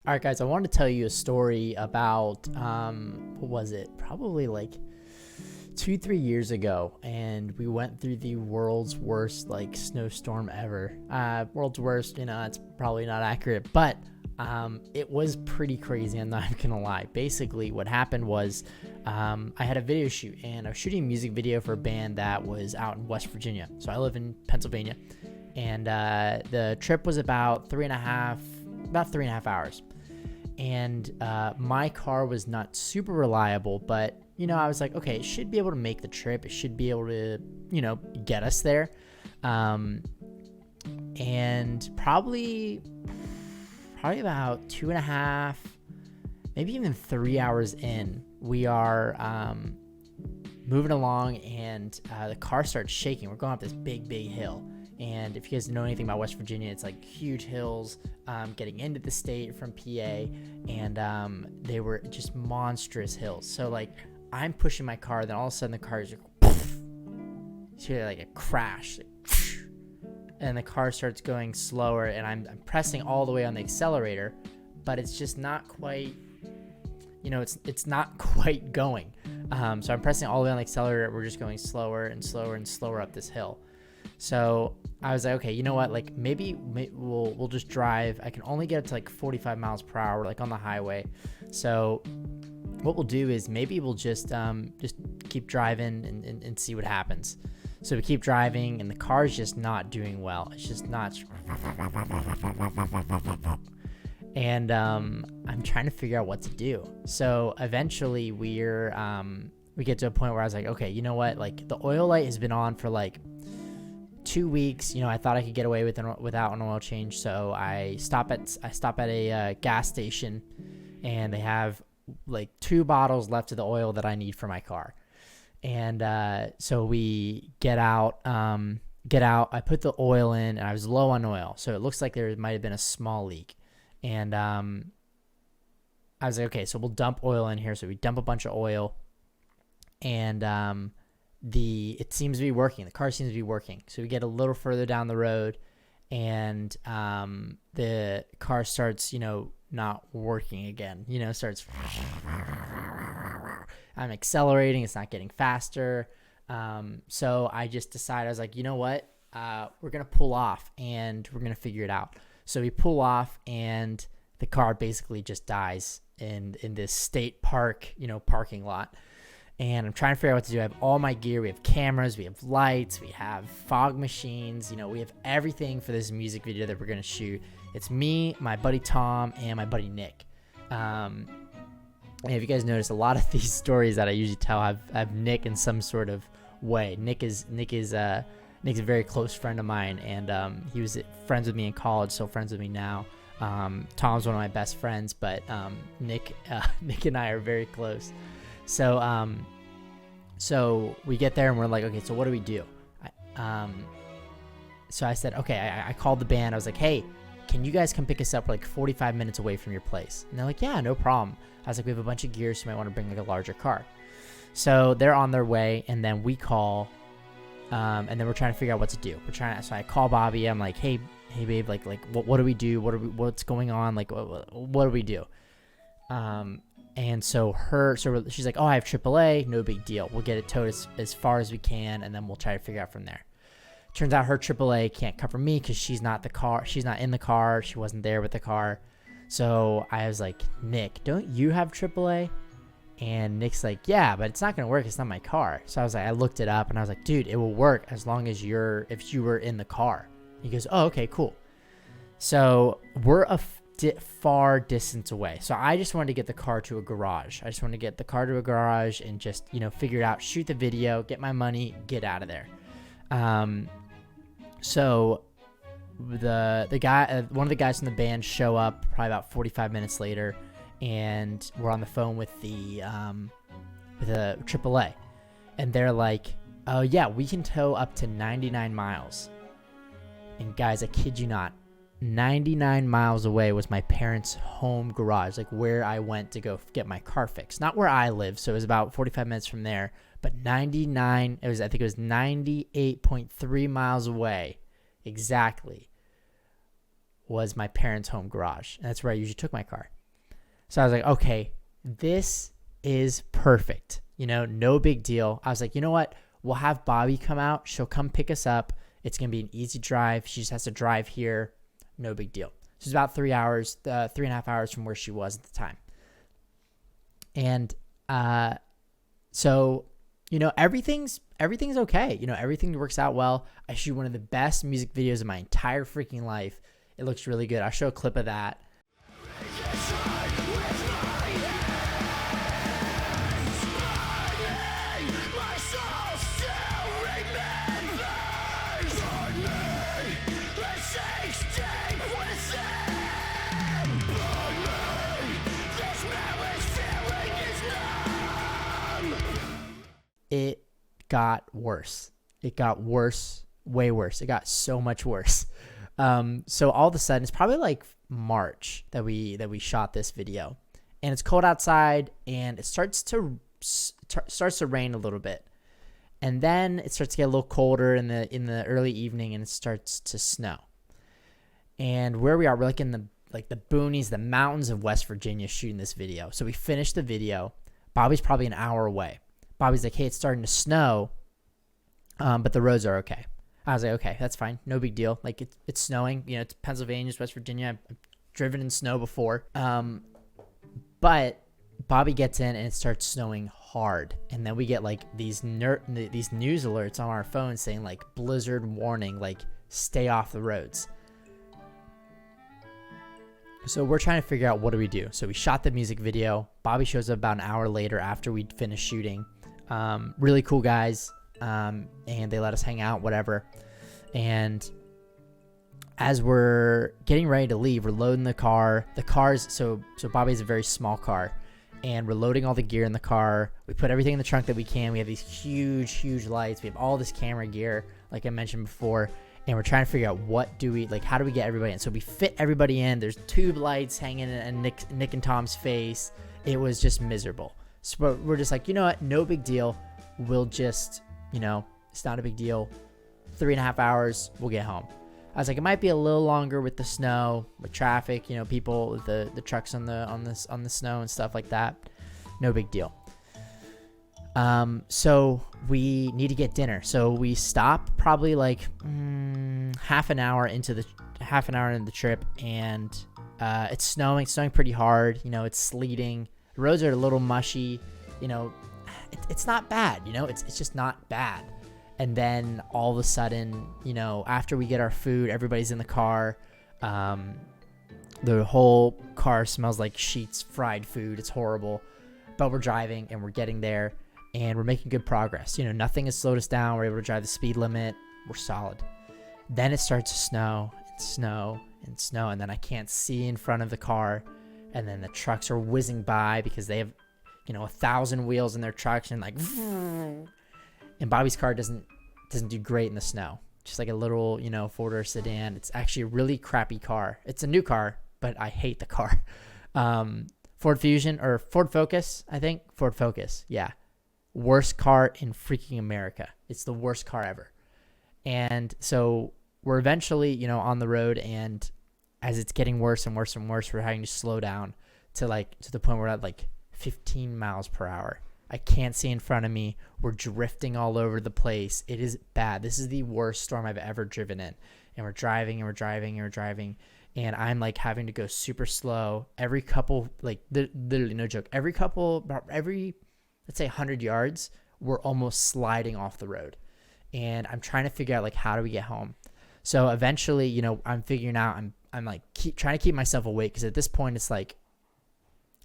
All right, guys, I wanted to tell you a story about, what was it? Probably like 2, 3 years ago. And we went through the world's worst, like, snowstorm ever. World's worst, it's probably not accurate, but it was pretty crazy. I'm not even gonna lie. Basically, what happened was I had a video shoot, and I was shooting a music video for a band that was out in West Virginia. So I live in Pennsylvania, and the trip was about 3.5 hours. And my car was not super reliable, but I was like, okay, it should be able to make the trip. It should be able to get us there. And probably about 2.5, maybe even 3 hours in, we are moving along, and the car starts shaking. We're going up this big hill. And if you guys know anything about West Virginia, it's like huge hills getting into the state from PA, and they were just monstrous hills. So like I'm pushing my car, then all of a sudden the car is like, you hear like a crash, and the car starts going slower, and I'm pressing all the way on the accelerator, but it's just not quite, it's not quite going. So I'm pressing all the way on the accelerator. We're just going slower and slower and slower up this hill. So I was like, okay, you know what? Like maybe we'll just drive. I can only get up to like 45 miles per hour, like on the highway. So what we'll do is maybe we'll just keep driving and see what happens. So we keep driving, and the car's just not doing well. It's just not. And I'm trying to figure out what to do. So eventually we get to a point where I was like, okay, you know what? Like the oil light has been on for like 2 weeks. I thought I could get away without an oil change. So I stop at a gas station, and they have like 2 bottles left of the oil that I need for my car. And so we get out. I put the oil in, and I was low on oil, so it looks like there might have been a small leak. And I was like, okay, so we'll dump oil in here. So we dump a bunch of oil, and it seems to be working. The car seems to be working. So we get a little further down the road, and the car starts, not working again. Starts. I'm accelerating. It's not getting faster. So I just decided, I was like, you know what? We're gonna pull off, and we're gonna figure it out. So we pull off, and the car basically just dies in this state park, parking lot. And I'm trying to figure out what to do. I have all my gear. We have cameras, we have lights, we have fog machines. We have everything for this music video that we're going to shoot. It's me, my buddy Tom, and my buddy Nick. And if you guys notice, a lot of these stories that I usually tell have Nick in some sort of way. Nick's a very close friend of mine, and he was friends with me in college, still friends with me now. Tom's one of my best friends, but Nick and I are very close. So we get there, and we're like, okay, so what do we do? So I said, okay, I called the band. I was like, hey, can you guys come pick us up like 45 minutes away from your place? And they're like, yeah, no problem. I was like, we have a bunch of gear, so you might want to bring like a larger car. So they're on their way, and then we call, and then we're trying to figure out what to do. So I call Bobby. I'm like, hey babe, like what do we do? What's going on? Like, what do we do? And so she's like, oh, I have AAA, no big deal. We'll get it towed as far as we can, and then we'll try to figure out from there. Turns out her AAA can't cover me because she's not in the car. She wasn't there with the car. So I was like, Nick, don't you have AAA? And Nick's like, yeah, but it's not going to work. It's not my car. So I was like, I looked it up, and I was like, dude, it will work as long as if you were in the car. He goes, oh, okay, cool. So we're a far distance away. So I just wanted to get the car to a garage. And just, figure it out, shoot the video, get my money, get out of there. So the guy, one of the guys from the band show up probably about 45 minutes later, and we're on the phone with the AAA, and they're like, oh yeah, we can tow up to 99 miles. And guys, I kid you not, 99 miles away was my parents' home garage, like where I went to go get my car fixed. Not where I live, so it was about 45 minutes from there, but I think it was 98.3 miles away exactly was my parents' home garage. And that's where I usually took my car. So I was like, okay, this is perfect. No big deal. I was like, you know what? We'll have Bobby come out. She'll come pick us up. It's going to be an easy drive. She just has to drive here. No big deal. She's about 3 hours, 3.5 hours from where she was at the time. And so, everything's okay. Everything works out well. I shoot one of the best music videos of my entire freaking life. It looks really good. I'll show a clip of that. It got worse. It got worse, way worse. It got so much worse. So all of a sudden, it's probably like March that we shot this video, and it's cold outside, and it starts to rain a little bit, and then it starts to get a little colder in the early evening, and it starts to snow. And where we are, we're like in the boonies, the mountains of West Virginia, shooting this video. So we finished the video. Bobby's probably an hour away. Bobby's like, hey, it's starting to snow, but the roads are okay. I was like, okay, that's fine. No big deal. Like, it's snowing. It's Pennsylvania, it's West Virginia. I've driven in snow before. But Bobby gets in, and it starts snowing hard. And then we get, like, these news alerts on our phone saying, like, blizzard warning, like, stay off the roads. So we're trying to figure out, what do we do? So we shot the music video. Bobby shows up about an hour later after we finished shooting. Really cool guys, and they let us hang out, whatever. And as we're getting ready to leave, we're loading the car. The car's so Bobby's a very small car, and we're loading all the gear in the car. We put everything in the trunk that we can. We have these huge lights. We have all this camera gear, like I mentioned before, and we're trying to figure out how do we get everybody in? So we fit everybody in. There's tube lights hanging in Nick and Tom's face. It was just miserable. So we're just like, you know what? No big deal. We'll just, it's not a big deal. 3.5 hours, we'll get home. I was like, it might be a little longer with the snow, with traffic, people with the trucks on the snow and stuff like that. No big deal. So we need to get dinner. So we stop probably like half an hour into the trip, and it's snowing pretty hard. It's sleeting. The roads are a little mushy. It's not bad. It's just not bad. And then all of a sudden, after we get our food, everybody's in the car. The whole car smells like Sheetz fried food. It's horrible. But we're driving, and we're getting there, and we're making good progress. Nothing has slowed us down. We're able to drive the speed limit. We're solid. Then it starts to snow and snow and snow, and then I can't see in front of the car. And then the trucks are whizzing by because they have, 1,000 wheels in their trucks, and like, and Bobby's car doesn't do great in the snow. Just like a little, four-door sedan. It's actually a really crappy car. It's a new car, but I hate the car. Ford Fusion or Ford Focus, I think. Ford Focus, yeah. Worst car in freaking America. It's the worst car ever. And so we're eventually, on the road, and as it's getting worse and worse and worse, we're having to slow down to the point where we're at like 15 miles per hour. I can't see in front of me. We're drifting all over the place. It is bad. This is the worst storm I've ever driven in. And we're driving and we're driving and we're driving. And I'm like having to go super slow. Every couple, like literally no joke, let's say 100 yards, we're almost sliding off the road. And I'm trying to figure out like, how do we get home? So eventually, I'm figuring out, I'm like trying to keep myself awake. Cause at this point it's like,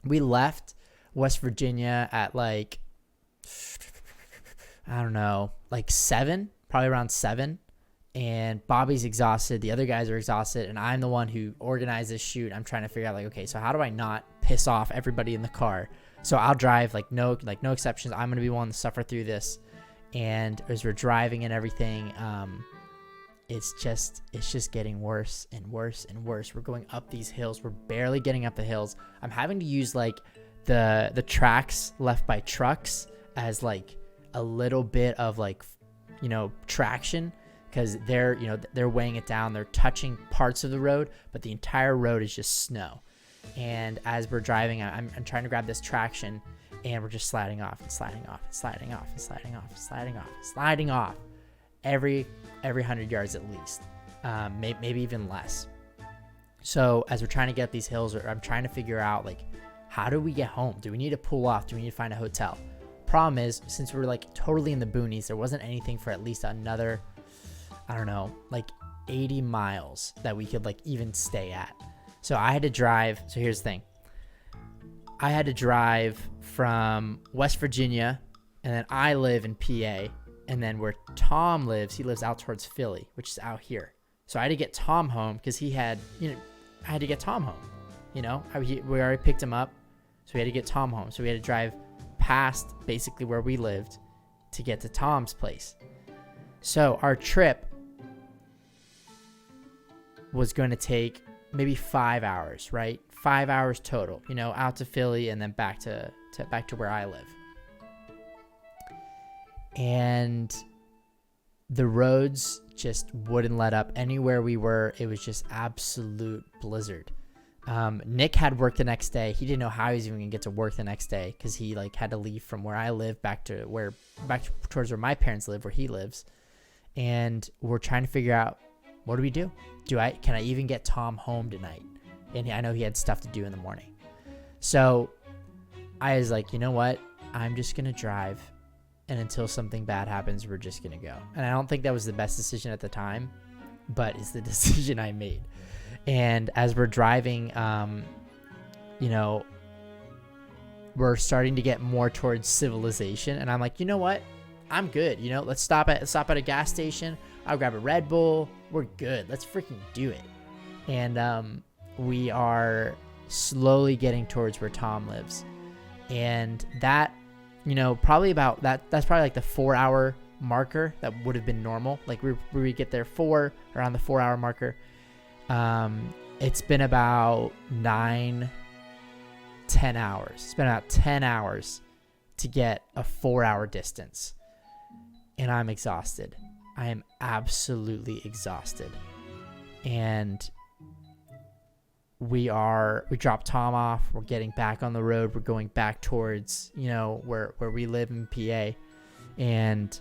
we left West Virginia at like, I don't know, like 7, probably around 7. And Bobby's exhausted. The other guys are exhausted. And I'm the one who organized this shoot. I'm trying to figure out like, okay, so how do I not piss off everybody in the car? So I'll drive like no exceptions. I'm going to be one to suffer through this. And as we're driving and everything, it's just getting worse and worse and worse. We're going up these hills. We're barely getting up the hills. I'm having to use like the tracks left by trucks as like a little bit of like, traction, because they're weighing it down. They're touching parts of the road, but the entire road is just snow. And as we're driving, I'm trying to grab this traction, and we're just sliding off and sliding off and sliding off and sliding off and sliding off and sliding off every 100 yards at least, maybe even less. So as we're trying to get these hills, I'm trying to figure out, like, how do we get home? Do we need to pull off? Do we need to find a hotel? Problem is, since we're like totally in the boonies, there wasn't anything for at least another, I don't know, like 80 miles that we could like even stay at. So I had to drive. So here's the thing. I had to drive from West Virginia, and then I live in PA, and then where Tom lives, he lives out towards Philly, which is out here. So I had to get Tom home because I had to get Tom home. We already picked him up, so we had to get Tom home. So we had to drive past basically where we lived to get to Tom's place. So our trip was going to take maybe 5 hours, right? 5 hours total, out to Philly and then back to where I live. And the roads just wouldn't let up. Anywhere we were, it was just absolute blizzard. Nick had work the next day. He didn't know how he was even gonna get to work the next day because he like had to leave from where I live back towards where my parents live, where he lives. And we're trying to figure out, what do we do? Can I even get Tom home tonight? And I know he had stuff to do in the morning. So I was like, you know what? I'm just going to drive. And until something bad happens, we're just going to go. And I don't think that was the best decision at the time, but it's the decision I made. And as we're driving, we're starting to get more towards civilization. And I'm like, you know what? I'm good. Let's stop at a gas station. I'll grab a Red Bull. We're good. Let's freaking do it. And we are slowly getting towards where Tom lives. And that, probably about that, that's probably like the 4 hour marker that would have been normal. Like we would get there around the 4 hour marker. It's been about 9-10 hours. It's been about 10 hours to get a 4 hour distance. And I'm exhausted. I am absolutely exhausted. And we dropped Tom off. We're getting back on the road. We're going back towards, where we live in PA. And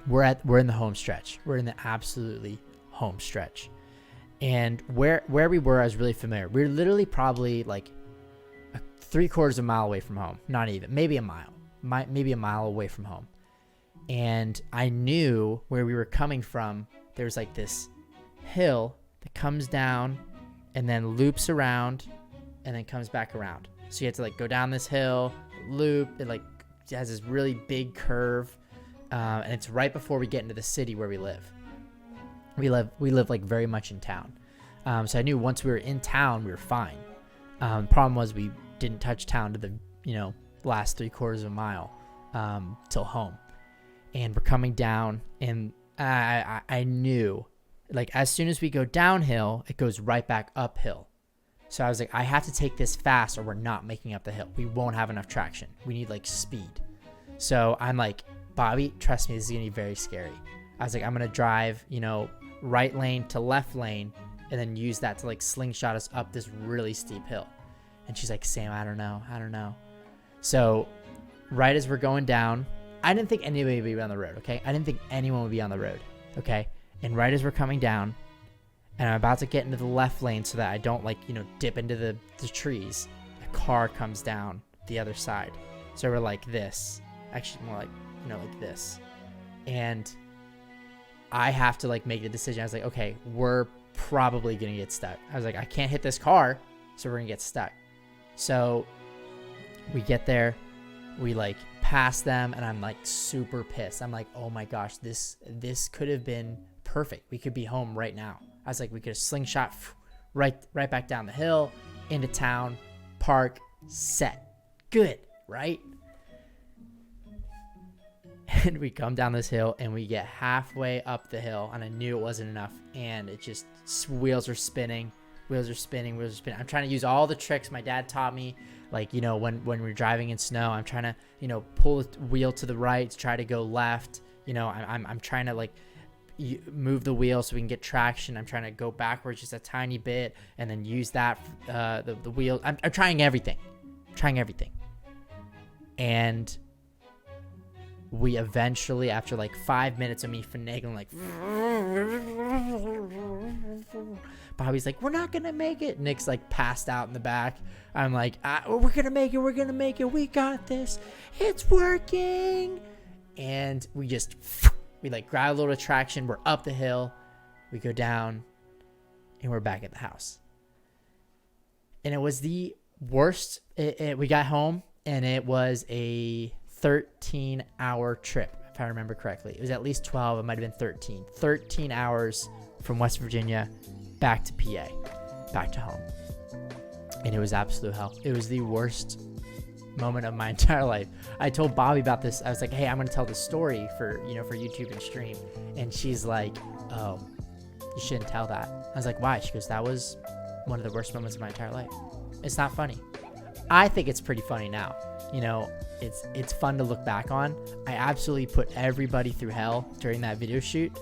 we're in the home stretch. We're in the absolutely home stretch. And where we were, I was really familiar. We were literally probably like 3/4 of a mile away from home. Not even, maybe a mile. Maybe a mile away from home. And I knew where we were coming from. There's like this hill that comes down and then loops around and then comes back around. So you have to like go down this hill, loop. It has this really big curve. And it's right before we get into the city where we live. We live like very much in town. So I knew once we were in town, we were fine. The problem was we didn't touch town to the, last 3/4 of a mile till home. And we're coming down, and I knew, like, as soon as we go downhill, it goes right back uphill. So I was like, I have to take this fast or we're not making up the hill. We won't have enough traction. We need, like, speed. So I'm like, Bobby, trust me, this is going to be very scary. I was like, I'm going to drive, right lane to left lane and then use that to, like, slingshot us up this really steep hill. And she's like, Sam, I don't know. So right as we're going down, I didn't think anybody would be on the road, okay? I didn't think anyone would be on the road, okay? And right as we're coming down, and I'm about to get into the left lane so that I don't, like, dip into the trees, a car comes down the other side. So we're like this. Actually, more like, like this. And I have to, like, make the decision. I was like, okay, we're probably going to get stuck. I was like, I can't hit this car, so we're going to get stuck. So we get there. We, like, pass them, and I'm, like, super pissed. I'm like, oh my gosh, this could have been perfect. We could be home right now. I was like, we could have slingshot right back down the hill, into town, park, set. Good, right? And we come down this hill, and we get halfway up the hill, and I knew it wasn't enough, and it just, wheels are spinning. I'm trying to use all the tricks my dad taught me. Like, when we're driving in snow, I'm trying to, pull the wheel to the right, try to go left. I'm trying to, like, move the wheel so we can get traction. I'm trying to go backwards just a tiny bit and then use that, the wheel. I'm trying everything. And we eventually, after like 5 minutes of me finagling, like, Bobby's like, we're not gonna make it. Nick's like passed out in the back. I'm like, we're gonna make it. We got this. It's working. And we like grab a little traction. We're up the hill. We go down and we're back at the house. And it was the worst. We got home and it was a 13-hour trip, if I remember correctly. It was at least 12. It might have been 13. 13 hours from West Virginia back to PA, back to home. And it was absolute hell. It was the worst moment of my entire life. I told Bobby about this. I was like, hey, I'm going to tell this story for YouTube and stream. And she's like, oh, you shouldn't tell that. I was like, why? She goes, that was one of the worst moments of my entire life. It's not funny. I think it's pretty funny now. It's fun to look back on. I absolutely put everybody through hell during that video shoot.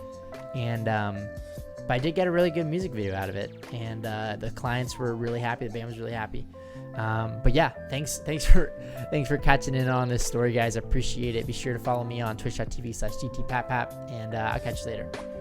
And, but I did get a really good music video out of it. And, the clients were really happy. The band was really happy. But yeah, thanks for catching in on this story, guys. I appreciate it. Be sure to follow me on twitch.tv/dtpappap, and I'll catch you later.